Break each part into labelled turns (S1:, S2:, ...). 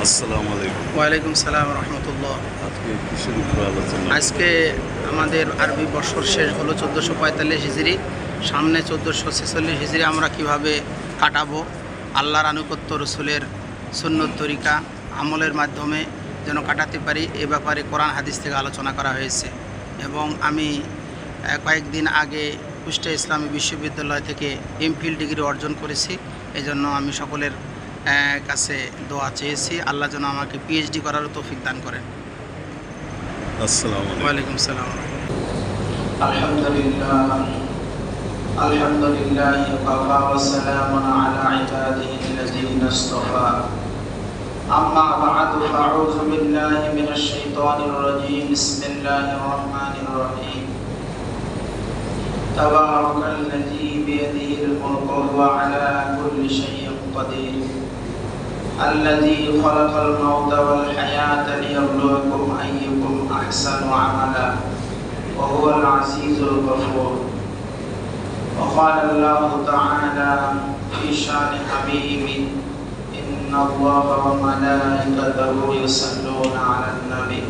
S1: আসসালামু আলাইকুম।
S2: ওয়ালাইকুম সালাম রহমতুল্লাহ।
S1: আজকে কিসের উপর আলোচনা?
S2: আজকে আমাদের আরবি বর্ষর শেষ হলো 1445 হিজরি, সামনে 1446 হিজরি আমরা কিভাবে কাটাবো, আল্লাহর আনুগত্য, রসুলের সুন্নত তরিকা আমলের মাধ্যমে যেন কাটাতে পারি, এ ব্যাপারে কোরআন হাদিস থেকে আলোচনা করা হয়েছে। এবং আমি কয়েকদিন আগে কুষ্টিয়া ইসলামী বিশ্ববিদ্যালয় থেকে এমফিল ডিগ্রি অর্জন করেছি। এজন্য আমি সকলের কাছে দোয়া চেয়েছি, আল্লাহ যেন আমাকে পিএইচডি করারও তৌফিক দান করেন।
S1: আসসালামু আলাইকুম।
S2: ওয়ালাইকুম সালাম।
S3: আলহামদুলিল্লাহ ওয়া সালামুন আলা ইবাদিহি আল্লাযীনা ইসতাফা। আম্মা বা'দু ফাআউযু বিল্লাহি মিনাশ শাইতানির রাজীম। বিসমিল্লাহির রাহমানির রাহিম। তাবারাকাল্লাযী বিয়াদিহিল মুলকু ওয়া আলা কুল্লি শাইইন কাদির। الذي خلق الموت والحياة ليبلوكم أيكم أحسن عملا وهو العزيز الغفور. وقال الله تعالى في شأن حبيبه إن الله وملائكته يصلون على النبي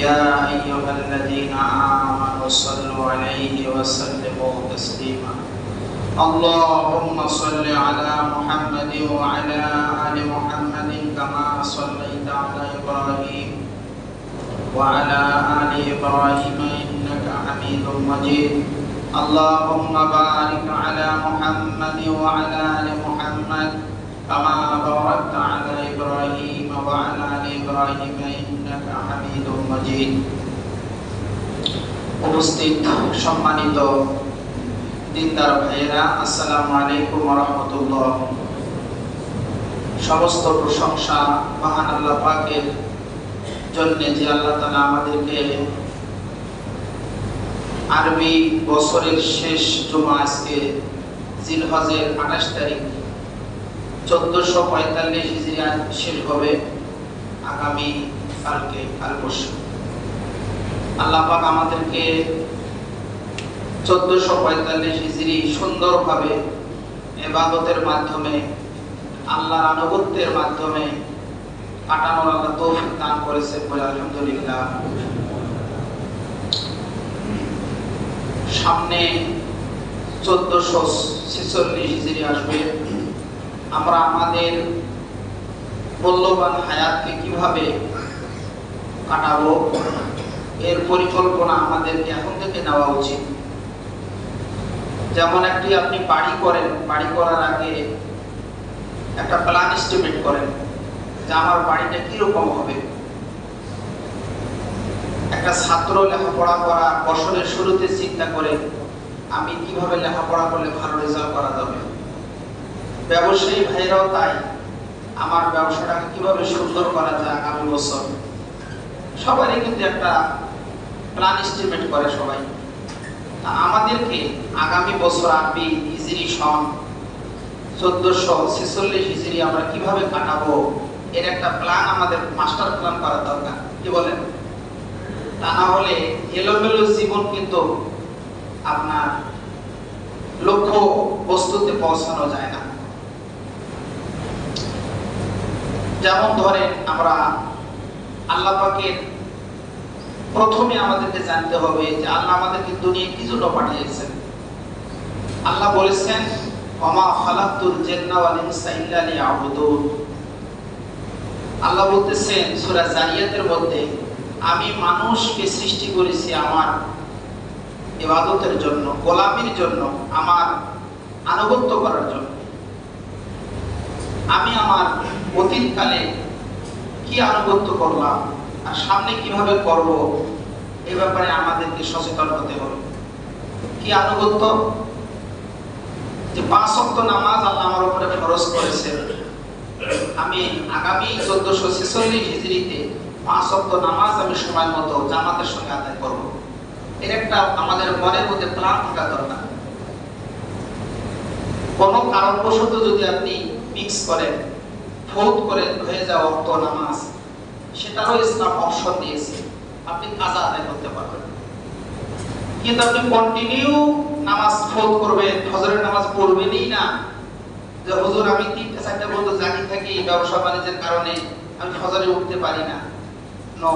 S3: يا أيها الذين آمنوا صلوا عليه وسلموا تسليما. اللهم صل على محمد وعلى آل محمد كما صليت على إبراهيم وعلى آل إبراهيم إنك حميد مجيد. اللهم بارك على محمد وعلى آل محمد كما باركت على إبراهيم وعلى آل إبراهيم إنك حميد مجيد. উপস্থিত সম্মানিত দিনদার ভাইয়েরা, আসসালামু আলাইকুম ওয়া রাহমাতুল্লাহ। সমস্ত প্রশংসা মহান আল্লাহ পাকের জন্য, যে আল্লাহ তাআলা আমাদেরকে আরবি বছরের শেষ জুমা, আজকে জিলহজের 28 তারিখ 1445 হিজরি শেষ হবে আগামী কাল পরশু। আল্লাহ পাক আমাদেরকে 1445 হিজরি সুন্দরভাবে ইবাদতের মাধ্যমে, আল্লাহর আনুগত্যের মাধ্যমে কাটানোর আল্লাহ তৌফিক দান করেছেন বলে আলহামদুলিল্লাহ। সামনে 1446 হিজরি আসবে। আমরা আমাদের মূল্যবান হায়াতকে কিভাবে কাটাবো, এর পরিকল্পনা আমাদেরকে এখন থেকে নেওয়া উচিত। যেমন আপনি বাড়ি করেন, বাড়ি করার আগে একটা প্ল্যান এস্টিমেট করেন যে আমার বাড়িটা কিরকম হবে। একটা ছাত্র লেখাপড়া করা বছরের শুরুতে চিন্তা করে আমি কিভাবে লেখাপড়া করলে ভালো রেজাল্ট করা যাবে। ব্যবসায়ী ভাইরাও তাই, আমার ব্যবসাটাকে কিভাবে সুন্দর করা যায় আগামী বছর। সবারই কিন্তু একটা প্ল্যান এস্টিমেট করে সবাই। আমাদেরকে আগামী বছর আরবি হিজরি সন 1446 হিজরি আমরা কিভাবে কাটাবো, এর একটা প্ল্যান, আমাদের মাস্টার প্ল্যান করা দরকার। কি বলেন? তা না হলে এলোমেলো জীবন কিন্তু আপনার লক্ষ্য বস্তুতে পৌঁছানো যায় না। যেমন ধরেন, আমরা আল্লাহ পাকের প্রথমে আমাদেরকে জানতে হবে যে আল্লাহ আমাদেরকে দুনিয়ায় কি জন্য পাঠিয়েছেন। আল্লাহ বলেছেন, ওমা খালাকতুল জিন্না ওয়াল ইনসা ইল্লা লিয়াবুদুন। আল্লাহ বলতেছেন সূরা জারিয়াতের মধ্যে, আমি মানুষকে সৃষ্টি করেছি আমার ইবাদতের জন্য, গোলামির জন্য, আমার আনুগত্য করার জন্য। আমি আমার অতীতকালে কি আনুগত্য করলাম আর সামনে কিভাবে করব, এ ব্যাপারে আমাদেরকে সচেতন হতে হবে। কি আনুগত্য? যে 5 ওয়াক্ত নামাজ আল্লাহ আমার উপরে ফরজ করেছেন, আমি আগামী 1446 হিজরিতে 5 ওয়াক্ত নামাজ আমি সময় মতো জামাতের সঙ্গে আদায় করব। এর একটা আমাদের মনের মধ্যে প্ল্যান থাকা দরকার। কোনো কারণবশত যদি আপনি মিক্স করেন, ফৌত করেন, হয়ে যাওয়া ওয়াক্ত নামাজ, সেটারও ইসলাম অপশন দিয়েছে, আপনি কাজা আদায় করতে পারবেন। কিন্তু আপনি কন্টিনিউ নামাজ ফৌত করবেন, ফজরের নামাজ পড়বেনই না, যে হুজুর আমি 3টা 4টা পর্যন্ত জাগি থাকি ব্যবসা বাণিজ্যের কারণে, আমি ফজরে উঠতে পারি না, নো,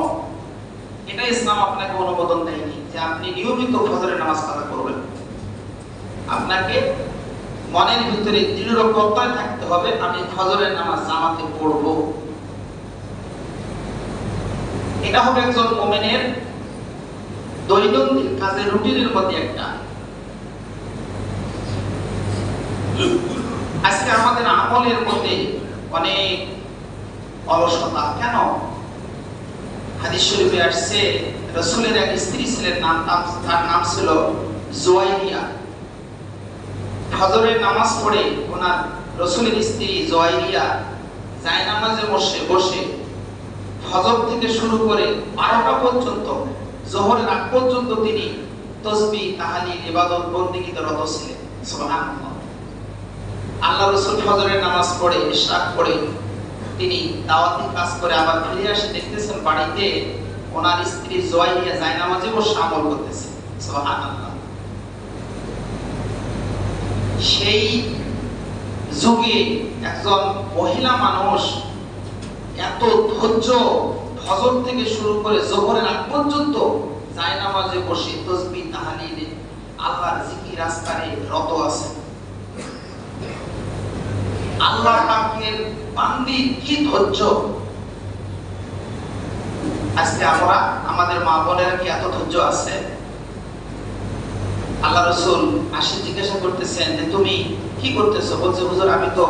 S3: এটা ইসলাম আপনাকে অনুমোদন দেয়নি যে আপনি নিয়মিত ফজরের নামাজ কাজা করবেন। আপনাকে মনের ভিতরে দৃঢ় প্রত্যয় থাকতে হবে আমি ফজরের নামাজ জামাতে পড়ব। এটা হবে একজন মুমিনের দৈনন্দিন কাজের রুটিনের মধ্যে একটা। আজকে আমাদের আমলের মধ্যে অনেক অলসতা। কেন? হাদিস শরীফে আসছে রাসূলের এক স্ত্রী ছিলেন, তার নাম ছিল জুয়াইরিয়া। ফজরের নামাজ পড়ে ওনার রাসূলের স্ত্রী জুয়াইরিয়া জায়নামাজে বসে ফজর থেকে শুরু করে 12টা পর্যন্ত, যোহরের আগ পর্যন্ত তিনি তাসবিহ, তাহলিল, ইবাদত, বন্দেগীতে রত ছিলেন। সুবহানাল্লাহ। আল্লাহ রাসূল ফজরের নামাজ পড়ে, ইশরাক পড়ে তিনি দাওয়াতি কাজ করে আবার ফিরে আসে, দেখতেছেন বাড়িতে ওনার স্ত্রী জুয়াইরিয়া জায়নামাজে বসে আমল করতেছে। সুবহানাল্লাহ। সেই যুগে একজন মহিলা মানুষ এত ধৈর্য, ফজর থেকে শুরু করে যোহরের আগ পর্যন্ত জায়নামাজে বসে তাসবিহ, তাহলিল, আল্লাহর জিকির আজকারে রত আছে। আল্লাহ পাকের বান্দির কি ধৈর্য! আজকে আমরা, আমাদের মা বোনেরা কি এত ধৈর্য আছে? আল্লাহ রাসূল আসে জিজ্ঞাসা করতেছেন যে তুমি কি করতেছো? বলছে হুজুর আমি তো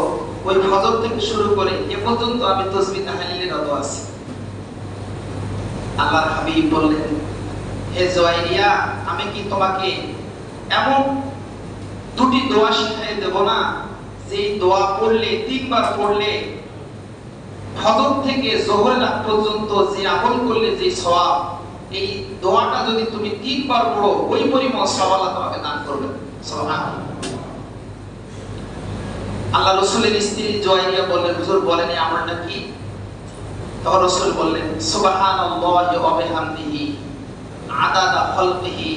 S3: ওই ফজর থেকে শুরু করে এ পর্যন্ত আমি তাসবিহ তাহলিলে রত আছি। আল্লাহর হাবিব বললেন, হে জুয়াইরিয়া, আমি কি তোমাকে এমন দুটি দোয়া শিখিয়ে দেব না যে দোয়া পড়লে, 3 বার পড়লে ফজর থেকে যোহরের আগ পর্যন্ত যে আমল করলে যে সওয়াব, এই দোয়াটা যদি তুমি 3 বার পড়ো ওই পরিমাণ সওয়াব আল্লাহ তোমাকে দান করবেন। সুবহানাল্লাহ। আল্লাহ রাসূলের স্ত্রী জুয়াইরিয়া বললেন, হুজুর বলেন এই আমলটা কি? তখন রাসূল বললেন, সুবহানাল্লাহি ওয়া বিহামদিহি আদাদা খালকিহি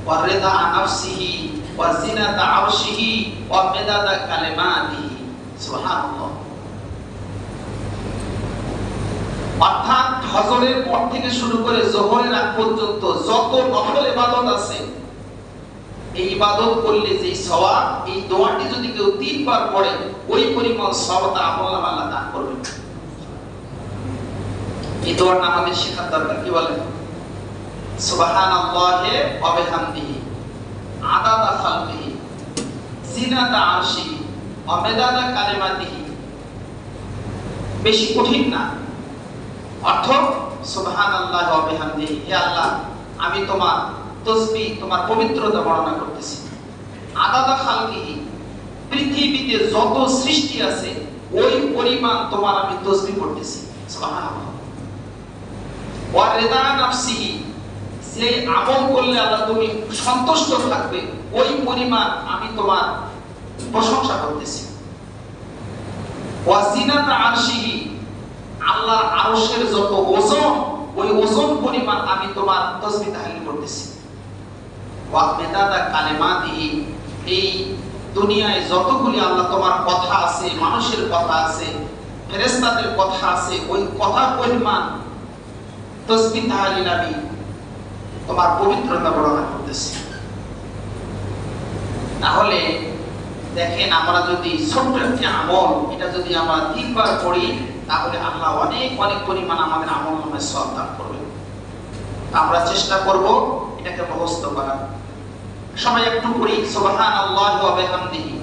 S3: ওয়া রিদা নাফসিহি ওয়া জিনাতা আরশিহি ওয়া মিদাদা কালিমাতিহি। সুবহানাল্লাহ। অর্থাৎ ফজরের পর থেকে শুরু করে যোহরের আগ পর্যন্ত যত নফল ইবাদত আছে, এই ইবাদত করলে যে সওয়াব, এই দোয়াটি যদি কেউ 3 বার পড়ে ওই পরিমাণ সওয়াব তার আমলনামায় আল্লাহ দান করবেন। এই দোয়াটা আমাদের শেখার দরকার। কি বলেন? সুবহানাল্লাহি ওয়া বিহামদিহি আদাদা খালকিহি জিনাতা আরশিহি ওয়া মিদাদা কালিমাতিহি। বেশি কঠিন না। অর্থ সুবহানাল্লাহি ওয়া বিহামদিহি, হে আল্লাহ আমি তোমার তাসবিহ, তোমার পবিত্রতা বর্ণনা করতেছি। আদাদা খালকিহি, পৃথিবীতে যত সৃষ্টি আছে ওই পরিমাণ তোমার আমি তাসবিহ করতেছি। সুবহানাল্লাহ। ওয়া রিদা নাফসিহি, যে আমল করলে আল্লাহ তুমি সন্তুষ্ট থাকবে ওই পরিমাণ আমি তোমার প্রশংসা করতেছি। ওয়া জিনাতা আরশিহি, আল্লাহর আরশের যত ওজন ওই ওজন পরিমাণ আমি তোমার তাসবিহ তাহলিল করতেছি। ওয়া মিদাদা কালিমাতিহি, এই দুনিয়ায় যতগুলি আল্লাহ তোমার কথা আছে, মানুষের কথা আছে, ফেরেশতাদের কথা আছে, ওই কথার পরিমাণ তাসবিহ তাহলিল আমি তোমার পবিত্রতা বর্ণনা করতেছি। তাহলে দেখেন, আমরা যদি ছোট্ট একটি আমল, এটা যদি আমরা 3 বার পড়ি তাহলে আল্লাহ অনেক অনেক পরিমাণ আমাদের আমলনামায় সওয়াব দান করবেন। আমরা চেষ্টা করব এটাকে মুখস্থ করার। সবাই একটু পড়ি, সুবহানাল্লাহি ওয়া বিহামদিহি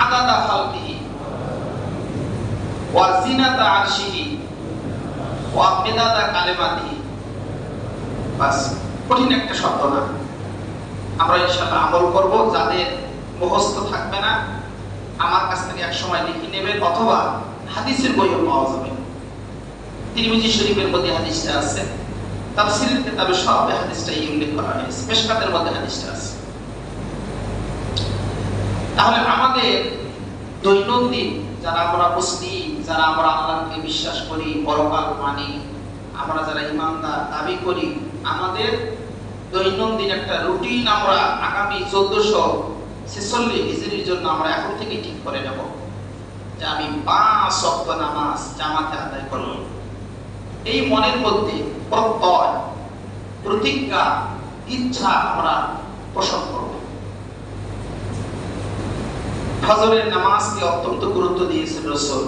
S3: আদাদা খালকিহি ওয়া জিনাতা আরশিহি ওয়া মিদাদা কালিমাতিহি। বাস, কঠিন একটা শব্দ না। আমরা ইনশাআল্লাহ আমল করব। যাদের মুখস্থ থাকবে না আমার কাছ থেকে এক সময় লিখে নেবেন, অথবা হাদিসের বইও পাওয়া যাবে। তিরমিজি শরীফের মধ্যে হাদিসটা আছে, তাফসীরের কিতাবে সব হাদিসটাই উল্লেখ করা হয়েছে, মিশকাতের মধ্যে হাদিসটা আছে। তাহলে আমাদের দৈনন্দিন, যারা আমরা মুসলিম, যারা আমরা আল্লাহকে বিশ্বাস করি, পরকাল মানি, আমরা যারা ঈমানদার দাবি করি, আমাদের দৈনন্দিন একটা রুটিন আমরা আগামী 1446 হিজরির জন্য আমরা এখন থেকে ঠিক করে নেব। যে আমি 5 ওয়াক্ত নামাজ জামাতে আদায় করব। এই মনের মধ্যে প্রত্যয়, প্রতিজ্ঞা, ইচ্ছা আমরা পোষণ করব। ফজরের নামাজকে অত্যন্ত গুরুত্ব দিয়েছেন রাসূল।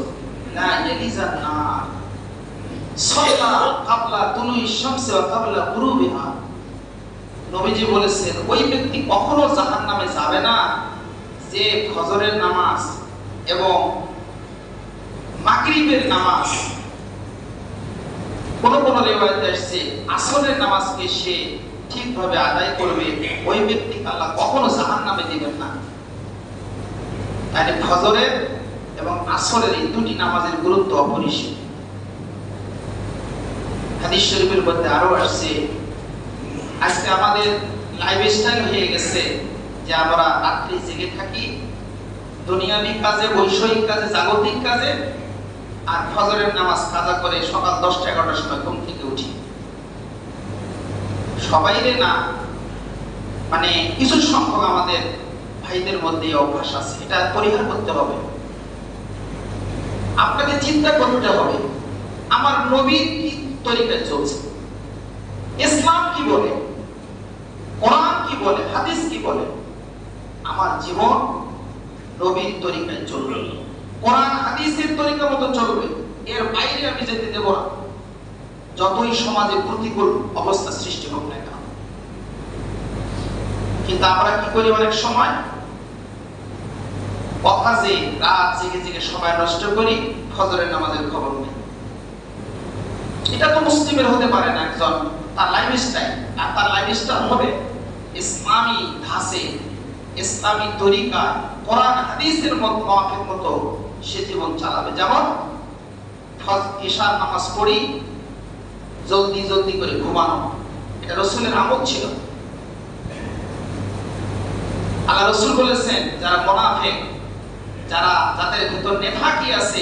S3: লা ইয়ালিজান নার সাল্লা ক্বাবলা তুলুই শামসি ওয়া ক্বাবলা গুরুবিহা। নবীজি বলেছেন ওই ব্যক্তি কখনো জাহান্নামে যাবে না যে ফজরের নামাজ এবং মাগরিবের নামাজ, কোন কোন রিওয়ায়াতে আসছে আসরের নামাজকে সে ঠিকভাবে আদায় করবে, ওই ব্যক্তিকে আল্লাহ কখনো জাহান্নামে দিবেন না। তাই ফজরের এবং আসরের এই দুটি নামাজের গুরুত্ব অপরিসীম। হাদিস শরীফের মধ্যে আরো আসছে, আজকে আমাদের লাইফস্টাইল হয়ে গেছে যে আমরা রাত্রি জেগে থাকি দুনিয়াবি কাজে, বৈষয়িক কাজে, জাগতিক কাজে, আর ফজরের নামাজ কাজা করে সকাল 10টা-11টার সময় ঘুম থেকে উঠি। সবাইরে না, মানে কিছু সংখ্যক আমাদের ভাইদের মধ্যে অভ্যাস আছে, এটা পরিহার করতে হবে। আপনাকে চিন্তা করতে হবে আমার নবীর কি তরিকায় চলছে, ইসলাম কি বলে, কোরআন কি বলে, হাদিস কি বলে। আমার জীবন নবীর তরিকায় চলবে, কোরআন হাদিসের তরিকা মতো চলবে, এর বাইরে আমি যেতে দেব না, যতই সমাজে প্রতিকূল অবস্থা সৃষ্টি হোক না কেন। কিন্তু আমরা কি করি অনেক সময়, অকাজে রাত জেগে জেগে সময় নষ্ট করি, ফজরের নামাজের খবর নেই। এটা তো মুসলিমের হতে পারে না। একজন তার লাইফস্টাইল, আর তার লাইফস্টাইল হবে ইসলামী ধাঁচে, ইসলামী তরিকা, কোরআন হাদিসের মাফিক মতো সে জীবন চালাবে। যেমন ইশার নামাজ পড়ি, জলদি জলদি করে ঘুমানো, এটা রাসূলের আমল ছিল। আল্লাহ রাসূল বলেছেন যারা মুনাফিক, যারা যাদের ভিতর নেফাকি আছে,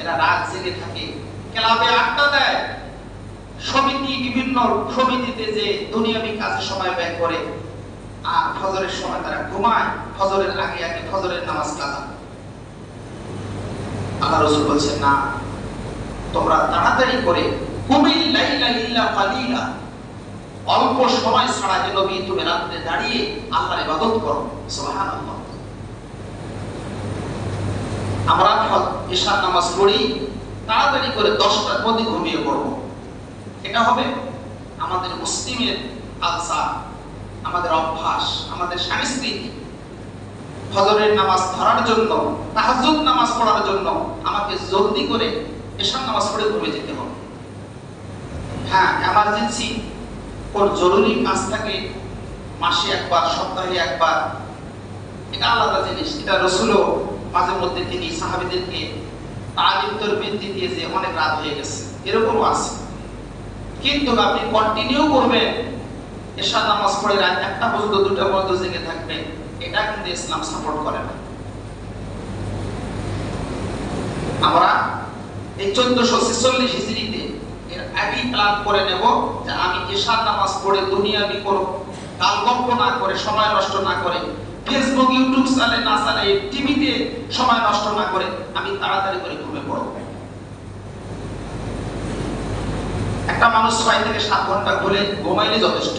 S3: এরা রাত জেগে থাকে, ক্লাবে আড্ডা দেয়, সমিতি, বিভিন্ন সমিতিতে যে দুনিয়াবি কাজে সময় ব্যয় করে, আর ফজরের সময় তারা ঘুমায়, ফজরের আগে আগে ফজরের নামাজ কাজা। আল্লাহ রাসূল বলেছেন না, তোমরা তাড়াতাড়ি করে কুমিল লাইলা ইল্লা কালিলা, অল্প সময় ছাড়া যে নবী তুমি রাতে দাঁড়িয়ে আল্লাহর ইবাদত করো। সুবহানাল্লাহ। আমরা ইশার নামাজ পড়ি, তাড়াতাড়ি করে 10টার মধ্যে ঘুমিয়ে পড়বো। এটা হবে আমাদের মুসলিমের কালচার, আমাদের অভ্যাস, আমাদের সংস্কৃতি। ফজরের নামাজ ধরার জন্য, তাহাজ্জুদ নামাজ পড়ার জন্য আমাকে জলদি করে ইশার নামাজ পড়ে ঘুমিয়ে যেতে হবে। হ্যাঁ, এমার্জেন্সি কোন জরুরি কাজ থাকে মাসে একবার, সপ্তাহে একবার, এটা আলাদা জিনিস। এটা রাসূলও মাঝে মধ্যে তিনি সাহাবীদেরকে তালিম তরবিয়ত দিয়ে যে অনেক রাত হয়ে গেছে, এরকমও আছে। কিন্তু আপনি কন্টিনিউ করবেন, ইশার নামাজ পড়ে রাত 1টা পর্যন্ত, 2টা পর্যন্ত জেগে থাকবেন, এটা কিন্তু ইসলাম সাপোর্ট করে না। আমরা এই 1446 হিজরিতে এর আগে প্ল্যান করে নেব যে আমি ইশার নামাজ পড়ে দুনিয়াবি কোনো কালগল্প না করে, সময় নষ্ট না করে, ফেসবুক, ইউটিউব চালে না চালে, টিভিতে সময় নষ্ট না করে আমি তাড়াতাড়ি করে ঘুমিয়ে পড়ব। একটা মানুষ 6 থেকে 7 ঘন্টা ঘুমাইলে যথেষ্ট,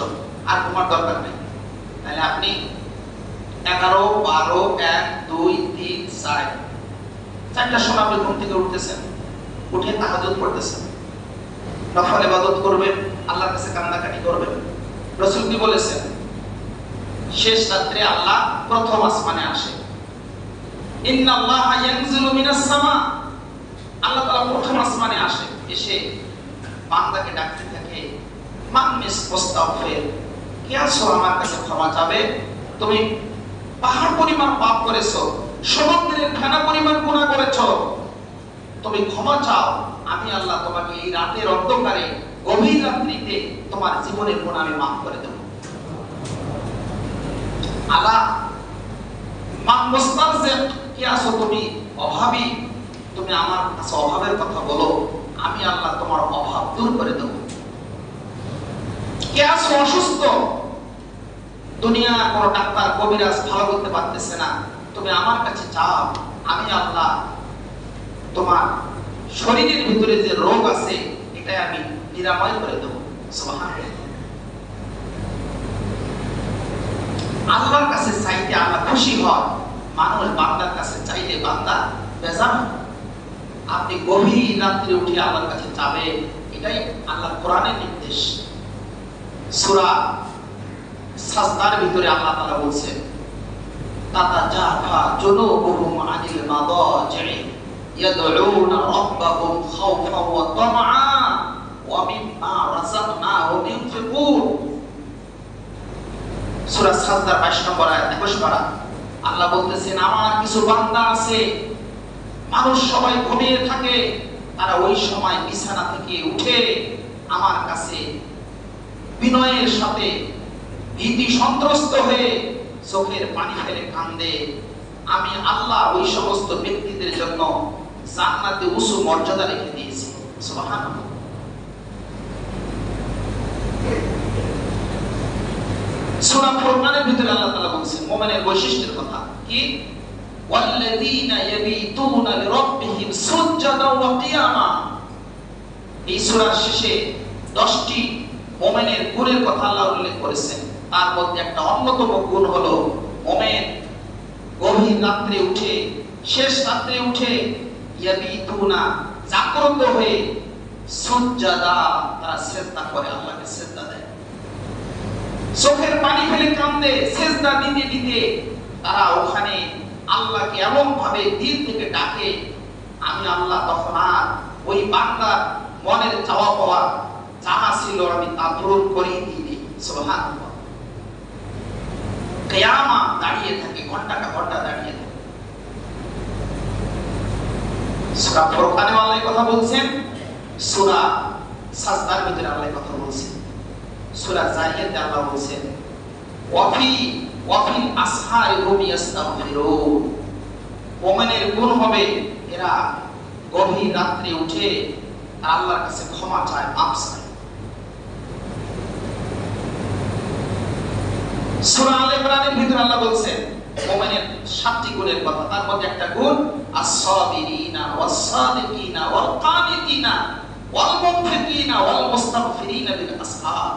S3: আর ঘুমার দরকার নেই। তাহলে আপনি 11, 12, 1, 2, 3, 4 চারটার সময় আপনি ঘুম থেকে উঠতেছেন, উঠে তাহাজ্জুদ পড়তেছেন, নফল ইবাদত করবেন, আল্লাহর কাছে কান্নাকাটি করবেন। রাসূল কি বলেছেন? শেষ রাত্রে আল্লাহ প্রথম আসমানে আসে। ইন্নাল্লাহা ইয়ানজিলু মিনাস সামা, আল্লাহ তাআলা প্রথম আসমানে আসে, এসে বান্দাকে ডাকতে থাকে, মান মুস্তাগফির, কে আছো আমার কাছে ক্ষমা চাবে? তুমি পাহাড় পরিমাণ পাপ করেছো, সমুদ্রের ফেনা পরিমাণ গুনাহ করেছো, তুমি ক্ষমা চাও, আমি আল্লাহ তোমাকে এই রাতের অন্ধকারে, গভীর রাত্রিতে তোমার জীবনের গুনাহ আমি মাফ করে দেব। আল্লাহ মান মুস্তাগফির, কে আছো তুমি অভাবী, তুমি আমার কাছে অভাবের কথা বলো, আমি আল্লাহ তোমার অভাব দূর করে দেব। কে আছো অসুস্থ, দুনিয়া কোন ডাক্তার কবিরাজ ভালো করতে পারতেছে না, তুমি আমার কাছে চাও, আমি আল্লাহ তোমার শরীরের ভিতরে যে রোগ আছে এটাই আমি নিরাময় করে দেবো। সুবহানাল্লাহ। আল্লাহর কাছে চাইতে আল্লাহ খুশি হয়, মানুষ বান্দার কাছে চাইলে বান্দা বেজার হয়। আপনি গভীর রাত্রে উঠে আল্লাহর কাছে যাবেন, এটাই আল্লাহ কোরআনের নির্দেশ। সূরা সাজদার ভিতরে আল্লাহ তাআলা বলছেন, তাতাজাফা জুনুবুহুম আনিল মাদাজি'i ইয়াদউনা রাব্বাহুম খাওফান ওয়া তামআন ওয়া মিম্মা রাযাকনাহুম ইউনফিকুন। সূরা সাজদার 22 নম্বর আয়াত 21 পারা আল্লাহ বলতেছেন, আমার কিছু বান্দা আছে, মানুষ সবাই ঘুমিয়ে থাকে, তারা ওই সময় বিছানা থেকে উঠে আমার কাছে বিনয়ের সাথে ভীতি সন্ত্রস্ত হয়ে চোখের পানি ফেলে কান্দে। আমি আল্লাহ ওই সমস্ত ব্যক্তিদের জন্য জান্নাতে উঁচু মর্যাদা রেখে দিয়েছি। সুবহানাল্লাহ। সূরা ফুরকানের ভিতরে আল্লাহ তাআলা বলেছেন মুমিনের বৈশিষ্ট্যের কথা কি, ওয়াল্লাযীনা ইয়াবিতুনা লিরাব্বিহিম সুজদান ওয়া কিয়ামা। এই সূরার শেষে 10টি মুমিনের গুণের কথা আল্লাহ উল্লেখ করেছেন। তার মধ্যে একটা অন্যতম গুণ হলো মুমিন গভীর রাত্রে উঠে, শেষ রাত্রে উঠে ইয়াবিতুনা জাগ্রত হয়ে সুজদা, তারা সিজদা করে, আল্লাহকে সিজদা দেয়, চোখের পানি ফেলে কান্দে, সিজদা দিতে দিতে তারা ওখানে আল্লাহকে এমন ভাবে দিল থেকে ডাকে, আমি আল্লাহ তখন আর ওই বান্দার মনের চাওয়া পাওয়া যাহা ছিল আমি তা পূরণ করেই দিই। সুবহানাল্লাহ। কিয়ামত দাঁড়িয়ে থাকে, ঘন্টাটা ঘন্টা দাঁড়িয়ে থাকে। সূরা ফুরকানে আল্লাহ কথা বলছেন, সূরা সাজদার ভিতরে আল্লাহ কথা বলছেন, সূরা জারিয়াতে আল্লাহ বলছেন, ওয়াফিল আসহারি হুম ইস্তাগফিরুন। মুমিনের গুণ হবে এরা গভীর রাত্রে উঠে আল্লাহর কাছে ক্ষমা চায়, মাফ চায়। সূরা আলে ইমরানের ভিতরে আল্লাহ বলছেন মুমিনের 7টি গুণের কথা, তার মধ্যে একটা গুণ আস-সাবিরিনা ওয়াস-সাদিকিনা ওয়াল-কানিতিনা ওয়াল-মুনফিকিনা ওয়াল-মুস্তাগফিরিনা বিল আসহার।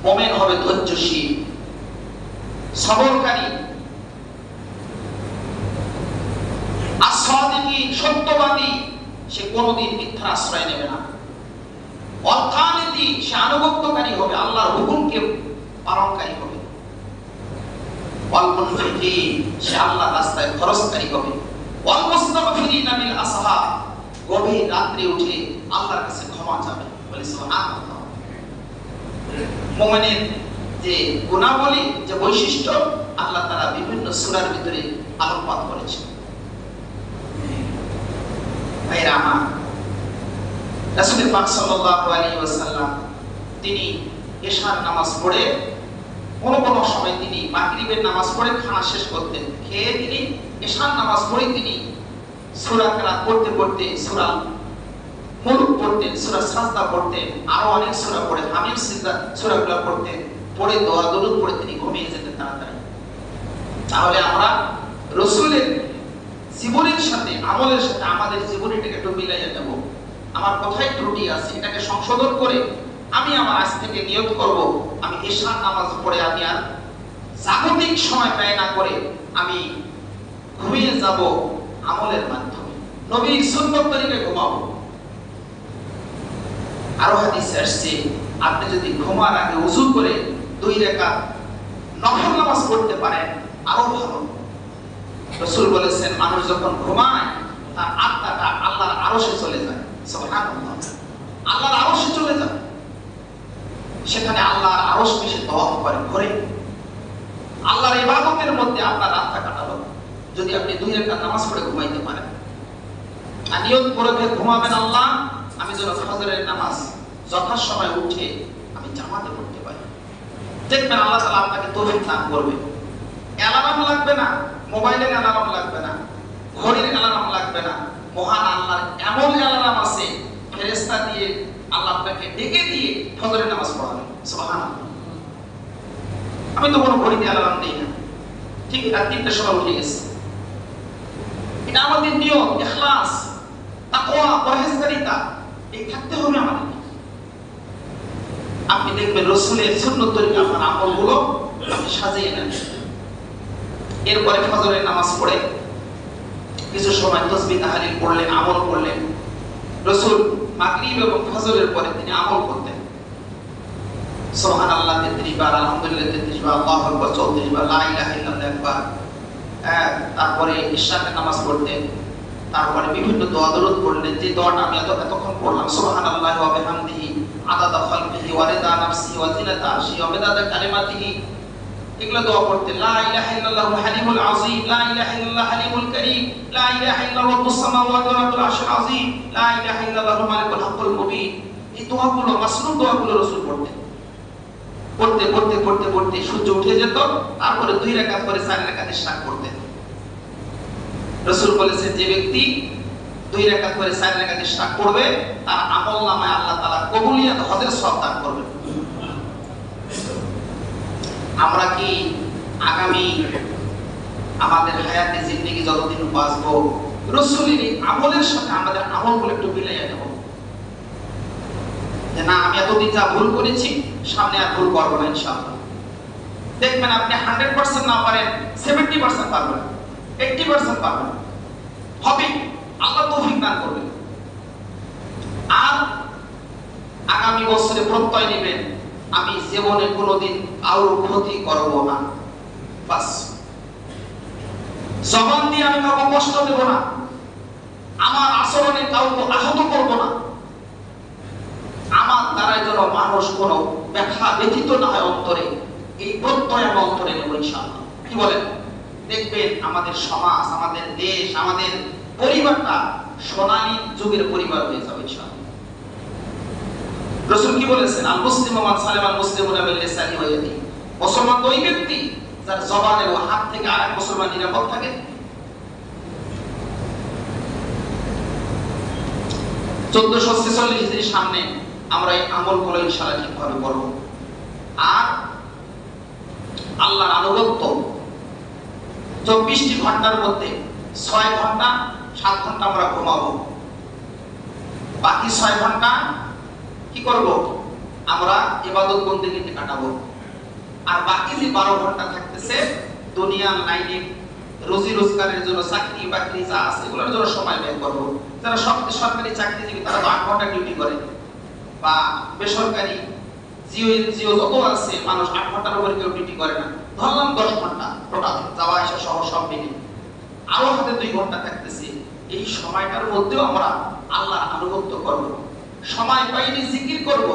S3: মুমিন হবে ধৈর্যশীল, সবরকারী, আস-সাদিকিন সত্যবাদী, সে কোনোদিন মিথ্যার আশ্রয় নেবে না। ওয়াল-কানিতি, সে আনুগত্যকারী হবে, আল্লাহর হুকুমকে পালনকারী হবে। ওয়াল-মুনফিকিন, সে আল্লাহর রাস্তায় খরচকারী হবে। ওয়াল-মুস্তাগফিরিনা বিল আসহার, গভীর রাত্রে উঠে আল্লাহর কাছে ক্ষমা চাবে। বলে সুবহানাল্লাহ। মুমিনের যে গুণাবলী, যে বৈশিষ্ট্য আল্লাহ তাআলা বিভিন্ন সূরার ভিতরে আলোকপাত করেছেন। ভাইরা আমার, রাসূল পাক সাল্লাল্লাহু আলাইহি ওয়াসাল্লাম তিনি এশার নামাজ পড়ে কোন সময় তিনি মাগরিবের নামাজ পড়ে খানা শেষ করতেন, খেয়ে তিনি এশার নামাজ পড়ে তিনি সূরা কেরাত পড়তে পড়তে সূরা মুলক পড়তেন, সূরা সাজদা পড়তেন, আরো অনেক সূরা পড়ে হামিম সিজদা সূরাগুলো পড়তেন, পড়ে দোয়া দরুদ পড়ে তিনি ঘুমিয়ে যেতেন তাড়াতাড়ি। তাহলে আমরা রাসূলের জীবনের সাথে আমলের সাথে আমাদের জীবনটাকে একটু মিলাইয়া দেব। আমার কোথায় ত্রুটি আছে এটাকে সংশোধন করে আমি আমার আজ থেকে নিয়ত করব, আমি এশার নামাজ পড়ে আমি আর জাগতিক সময় ব্যয় না করে আমি ঘুমিয়ে যাব আমলের মাধ্যমে, নবীর সুন্নাত তরিকায় ঘুমাবো। আরো হাদিসে আসছে, আপনি যদি ঘুমার আগে ওযু করে 2 রাকাত নফল নামাজ পড়তে পারেন আরো ভালো। রাসূল বলেছেন মানুষ যখন ঘুমায় তার আত্মাটা আল্লাহর আরশে চলে যায়। সুবহানাল্লাহ। আল্লাহর আরশে চলে যায়, সেখানে আল্লাহর আরশ মিশে তওয়াফ করে, ঘুরে আল্লাহর ইবাদতের মধ্যে আপনার রাতটা কাটালো। যদি আপনি 2 রাকাত নামাজ পড়ে ঘুমাইতে পারেন আর নিয়ত করে ঘুমাবেন, আল্লাহ আমি যেন ফজরের নামাজ যথাসময়ে উঠে আমি জামাতে পড়তে পারি, দেখবেন আল্লাহ তাআলা আপনাকে তৌফিক দান করবে। অ্যালার্ম লাগবে না, মোবাইলের অ্যালার্ম লাগবে না, ঘড়ির অ্যালার্ম লাগবে না, মহান আল্লাহর এমন অ্যালার্ম আছে ফেরেশতা দিয়ে আল্লাহ আপনাকে ডেকে দিয়ে ফজরের নামাজ পড়াবে। সুবহানাল্লাহ। আমি তো কোনো ঘড়িতে অ্যালার্ম দেই না, ঠিক রাত 3টার সময় উঠে গেছে, এটা আমাদের নিয়ম, ইখলাস, তাকওয়া, পরহেজগারিতা এই থাকতে হবে আমাদের। আপনি দেখবেন রাসূলের সুন্নাত তরিকা আপনার আমলগুলো আপনি সাজিয়ে নেন। এরপরে ফজরের নামাজ পড়ে কিছু সময় তাসবিহ তাহলিল পড়লেন, আমল করলেন। রাসূল মাগরিব এবং ফজরের পরে তিনি আমল করতেন। সুবহানাল্লাহ 33 বার, আলহামদুলিল্লাহ 33 বার, আল্লাহু আকবার 34 বার, লা ইলাহা ইল্লাল্লাহ একবার। তারপরে ইশরাকের নামাজ পড়তেন। তারপরে বিভিন্ন দোয়া দরুদ পড়লেন। যে দোয়াটা আমি এতক্ষণ পড়লাম, সুবহানাল্লাহি ওয়া বিহামদিহি আদাদা খালকিহি ওয়া রিদা নাফসিহি ওয়া জিনাতা আরশিহি ওয়া মিদাদা কালিমাতিহি, এগুলো দোয়া পড়তেন। লা ইলাহা ইল্লাল্লাহু হালিমুল আযীম, লা ইলাহা ইল্লাল্লাহু হালিমুল কারীম, লা ইলাহা ইল্লাল্লাহু রাব্বুস সামাওয়াতি ওয়া রাব্বুল আরশিল আযীম, লা ইলাহা ইল্লাল্লাহু মালিকুল হাক্কুল মুবিন। এই দোয়াগুলো, মাসনুন দোয়াগুলো রাসূল পড়তেন। পড়তে পড়তে পড়তে পড়তে সূর্য উঠে যেত। তারপরে 2 রাকাত করে 4 রাকাত ইশরাক করতেন। রাসূল বলেছেন, যে ব্যক্তি 2 রাকাত করে 4 রাকাত ইশরাক করবে তার আমলনামায় আল্লাহ তাআলা কবুলিয়ত হজের সওয়াব দান করবেন। আমরা কি আগামী আমাদের হায়াতে জিন্দেগি যতদিন বাঁচবো রাসূলের আমলের সাথে আমাদের আমলগুলো একটু মিলাইয়া দেব, যে না আমি এতদিন যা ভুল করেছি সামনে আর ভুল করব না ইনশাআল্লাহ। দেখবেন আপনি 100% না পারেন, 70% পারবেন, 80% পারবেন, হবে। আল্লাহ তৌফিক দান করবেন। আর আগামী বছরে প্রত্যয় নেবেন, আমি জীবনে কোনোদিন কারোর ক্ষতি করব না। বাস, জবান দিয়ে আমি কাউকে কষ্ট দেব না, আমার আচরণে কাউকে আহত করব না, আমার দ্বারা যেন মানুষ কোনো ব্যথা ব্যথিত না হয় অন্তরে, এই প্রত্যয় আমি অন্তরে নেব ইনশাআল্লাহ। কি বলেন? দেখবেন আমাদের সমাজ, আমাদের দেশ, আমাদের পরিবারটা সোনালী যুগের পরিবার হয়ে যাবে ইনশাআল্লাহ। রাসূল কি বলেছেন? আল মুসলিমু মান সালামা আল মুসলিমুনা বিল লিসানি ওয়া ইয়াদি। মুসলমান ওই ব্যক্তি যার জবান এবং হাত থেকে আরেক মুসলমান নিরাপদ থাকে। 1446 হিজরির সামনে আমরা এই আমলগুলো ইনশাআল্লাহ ঠিকভাবে করব। আর আল্লাহর আনুগত্য 24টি ঘন্টার মধ্যে 6 ঘন্টা 7 ঘন্টা আমরা ঘুমাবো, বাকি 6 ঘন্টা কি করব? আমরা ইবাদত বন্দেগিতে কাটাবো। আর বাকি যে 12 ঘন্টা থাকতেছে দুনিয়ার লাইনে রুজি রোজগারের জন্য, চাকরি বাকরি যা আছে এগুলোর জন্য সময় ব্যয় করব। যারা সরকারি চাকরিজীবী তারা 8 ঘন্টা ডিউটি করে, বা বেসরকারি জিও যত আছে মানুষ 8 ঘন্টার উপরে কেউ ডিউটি করে না, ধরলাম 10 ঘন্টা টোটাল যাওয়া আসা সহ সব মিলে। আরো হাতে 2 ঘন্টা থাকতেছে। এই সময়টার মধ্যেও আমরা আল্লাহর আনুগত্য করব, সময় পাইলে জিকির করব,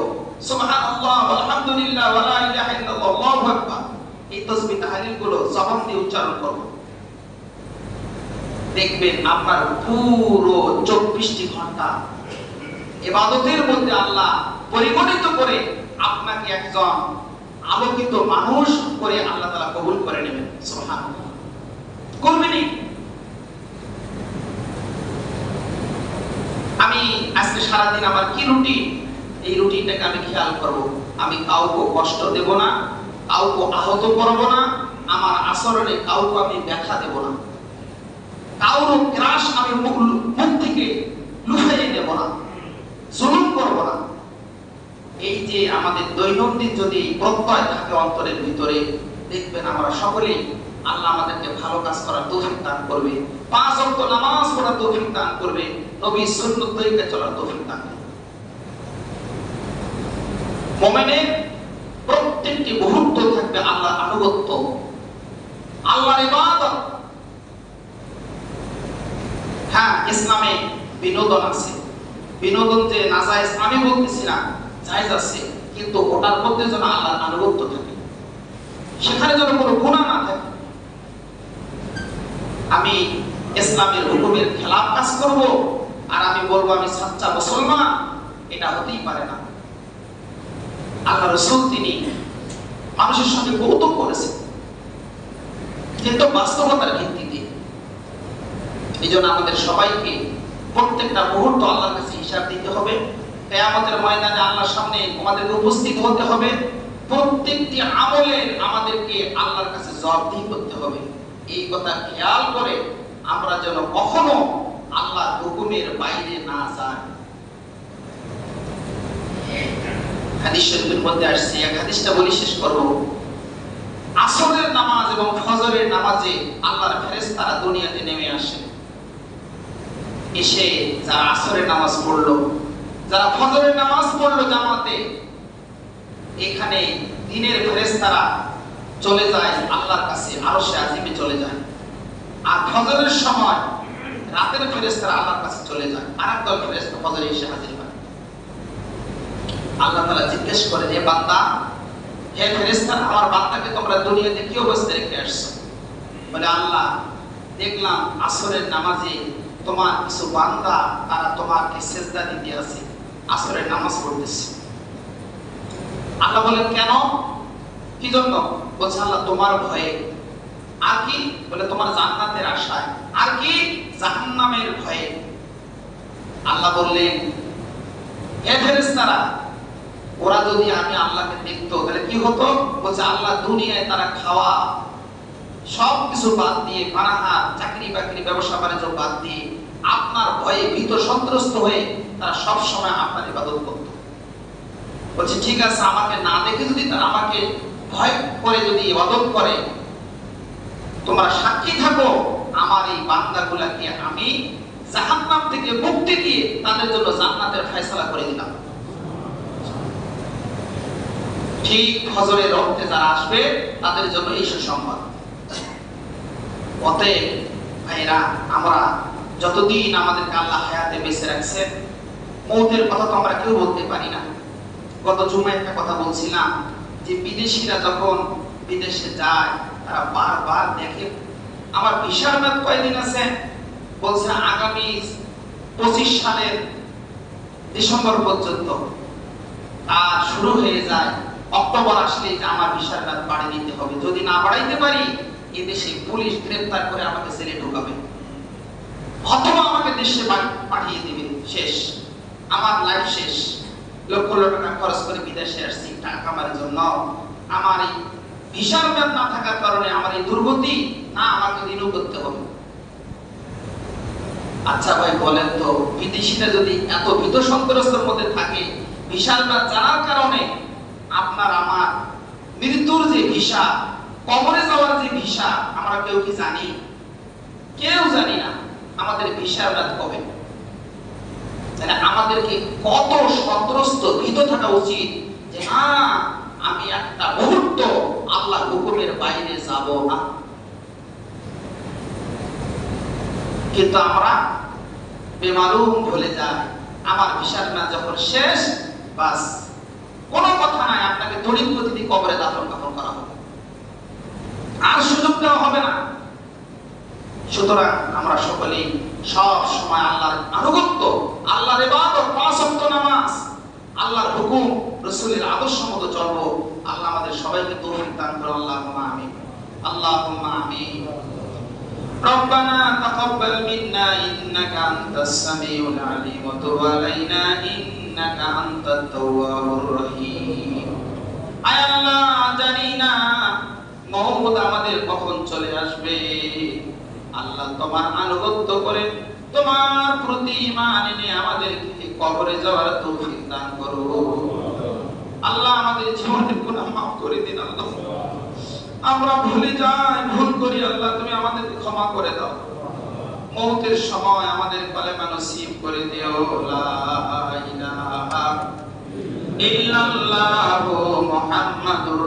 S3: সুবহানাল্লাহ আলহামদুলিল্লাহ ওয়া লা ইলাহা ইল্লাল্লাহ আল্লাহু আকবার। এই তাসবিহ তাহলিল গুলো জবান দিয়ে উচ্চারণ করব। দেখবেন আপনার পুরো 24টি ঘন্টা ইবাদতের মধ্যে আল্লাহ পরিগণিত করে আপনাকে একজন আলোকিত মানুষ করে আল্লাহ তাআলা কবুল করে নেবেন। সুবহানাল্লাহ, করবেনই। আমি আজকে সারা দিন আমার কি রুটিন, এই রুটিনটাকে আমি খেয়াল করব। আমি কাউকে কষ্ট দেব না, কাউকে আহত করব না, আমার আচরণে কাউকে আমি ব্যথা দেব না, কারো ক্রাশ আমি মুখ থেকে লুফাইয়ে দেব না, জুলুম করব না। এই যে আমাদের দৈনন্দিন যদি প্রত্যয় থাকে অন্তরের ভিতরে, দেখবেন আমরা সকলেই আল্লাহ আমাদেরকে ভালো কাজ করার তৌফিক দান করবে, 5 ওয়াক্ত নামাজ পড়ার তৌফিক দান করবে, নবীর সুন্নাত তরিকা চলার তৌফিক দান করবে। মুমিনের প্রত্যেকটি মুহূর্ত থাকবে আল্লাহর আনুগত্য, আল্লাহর ইবাদত। হ্যাঁ, ইসলামে বিনোদন আছে, বিনোদন যে নাজায়েজ আমি বলতেছি না, জায়েজ আছে, কিন্তু ওটার মধ্যে যেন আল্লাহর আনুগত্য থাকে, সেখানে যেন কোনো গুনাহ না থাকে। আমি ইসলামের হুকুমের খেলাফ কাজ করব আর আমি বলবো আমি সাচ্চা মুসলমান, এটা হতেই পারে না। আল্লাহ রাসূল তিনি মানুষের সঙ্গে কৌতুক করেছেন, কিন্তু বাস্তবতার ভিত্তিতে। এই জন্য আমাদের সবাইকে প্রত্যেকটা মুহূর্ত আল্লাহর কাছে হিসাব দিতে হবে। কিয়ামতের ময়দানে আল্লাহর সামনে আমাদেরকে উপস্থিত হতে হবে। প্রত্যেকটি আমলের আমাদেরকে আল্লাহর কাছে জবাবদিহি করতে হবে। এই কথা খেয়াল করে আমরা যেন কখনো আল্লাহর হুকুমের বাইরে না যাই। হাদিস শরীফের মধ্যে আসছে, এক হাদিসটা বলি শেষ করব। আসরের নামাজ এবং ফজরের নামাজে আল্লাহর ফেরেশতারা দুনিয়াতে নেমে আসে। এসে যারা আসরের নামাজ পড়লো, যারা ফজরের নামাজ পড়লো জামাতে, এখানে দিনের ফেরেশতারা চলে যায় আল্লাহর কাছে, আরশে আজিমে চলে যায়। আর ফজরের সময় রাতের ফেরেশতারা আল্লাহর কাছে চলে যায়, আরেক দল ফেরেশতা ফজরে এসে হাজির হয়। আল্লাহ তাআলা জিজ্ঞেস করেন, হে বান্দা, হে ফেরেশতারা, আমার বান্দাকে তোমরা দুনিয়াতে কি অবস্থায় রেখে আসছো? বলে, আল্লাহ, দেখলাম আসরের নামাজে তোমার কিছু বান্দা তারা তোমাকে সেজদা দিতে আছে, আসরের নামাজ পড়তেছে। আল্লাহ বলেন, কেন, কি জন্য? বলছে, আল্লাহ তোমার ভয়ে। আর কি? বলে, তোমার জান্নাতের আশায়। আর কি? জাহান্নামের ভয়ে। আল্লাহ বললেন, হে ফেরেশতারা, ওরা যদি আমি আল্লাহকে দেখতো তাহলে কি হতো? বলছে, আল্লাহ দুনিয়ায় তারা খাওয়া সবকিছু বাদ দিয়ে, পানাহার, চাকরি বাকরি, ব্যবসা বাণিজ্য বাদ দিয়ে আপনার ভয়ে ভীত সন্ত্রস্ত হয়ে তারা সব সময় আপনার ইবাদত করত। বলছে, ঠিক আছে, আমাকে না দেখে যদি তারা আমাকে ভয় করে যদি ইবাদত করে, তোমরা সাক্ষী থাকো, আমার এই বান্দাগুলাকে আমি জাহান্নাম থেকে মুক্তি দিয়ে তাদের জন্য জান্নাতের ফয়সালা করে দিলাম। ঠিক ফজরের রক্তে যারা আসবে তাদের জন্য এই সুসংবাদ। অতএব ভাইরা, আমরা যতদিন আমাদেরকে আল্লাহ হায়াতে বেঁচে রাখছেন, মৌতের কথা তো আমরা কেউ বলতে পারি না। গত জুমায় একটা কথা বলছিলাম যে বিদেশিরা যখন বিদেশে যায় তারা বারবার দেখে আমার ভিসার মেয়াদ কয়দিন আছে। বলছে আগামী 25 সালের ডিসেম্বর পর্যন্ত। আর শুরু হয়ে যায় অক্টোবর আসলে যে আমার ভিসার মেয়াদ বাড়িয়ে দিতে হবে, যদি না বাড়াইতে পারি এদেশে পুলিশ গ্রেফতার করে আমাকে জেলে ঢোকাবে, অথবা আমাকে দেশে পাঠিয়ে দিবে। শেষ, আমার লাইফ শেষ। লক্ষ লক্ষ টাকা খরচ করে বিদেশে আসছি টাকা কামানোর জন্য, আমার এই ভিসার মেয়াদ না থাকার কারণে আমার এই দুর্গতি, না আমাকে রিনিউ করতে হবে। আচ্ছা ভাই বলেন তো, বিদেশিরা যদি এত ভীত সন্ত্রস্তের মধ্যে থাকে, ভিসার মেয়াদ জানার কারণে আপনার আমার মৃত্যুর যে ভিসা, কবরে যাওয়ার যে ভিসা, আমরা কেউ কি জানি? কেউ জানি না আমাদের ভিসার মেয়াদ কবে। তাহলে আমাদেরকে কত সন্ত্রস্ত ভীত থাকা উচিত যে না, আমি একটা মুহূর্ত আল্লাহর হুকুমের বাইরে যাব না। কিন্তু আমরা বেমালুম ভুলে যাই, আমার ভিসার মেয়াদ যখন শেষ, বাস কোনো কথা নাই, আপনাকে তড়িৎ গতিতে কবরে দাফন কাফন করা হবে, আর সুযোগ দেওয়া হবে না। সুতরাং আমরা সকলেই সব সময় আল্লাহর আনুগত্য, আল্লাহর ইবাদত, 5 ওয়াক্ত নামাজ, আল্লাহর হুকুম, রাসূলের আদর্শ মতো চলবো। আল্লাহ আমাদের সবাইকে তৌফিক দান করুন। আল্লাহুম্মা আমিন, আল্লাহুম্মা আমিন। ربنا تقبل منا إنك أنت السميع العليم وتب علينا إنك أنت التواب الرحيم। আয় আল্লাহ, জানি না মওত আমাদের কখন চলে আসবে। আল্লাহ, তোমার আনুগত্য করে তোমার প্রতি ঈমান এনে আমাদেরকে কবরে যাওয়ার তৌফিক দান করো। আল্লাহ, আমাদের জীবনের গুনাহ মাফ করে দিন। আল্লাহ, আমরা ভুলে যাই, ভুল করি, আল্লাহ তুমি আমাদেরকে ক্ষমা করে দাও। মওতের সময় আমাদের কলেমা নসিব করে দিও। লা ইলাহা ইল্লাল্লাহু মুহাম্মাদুর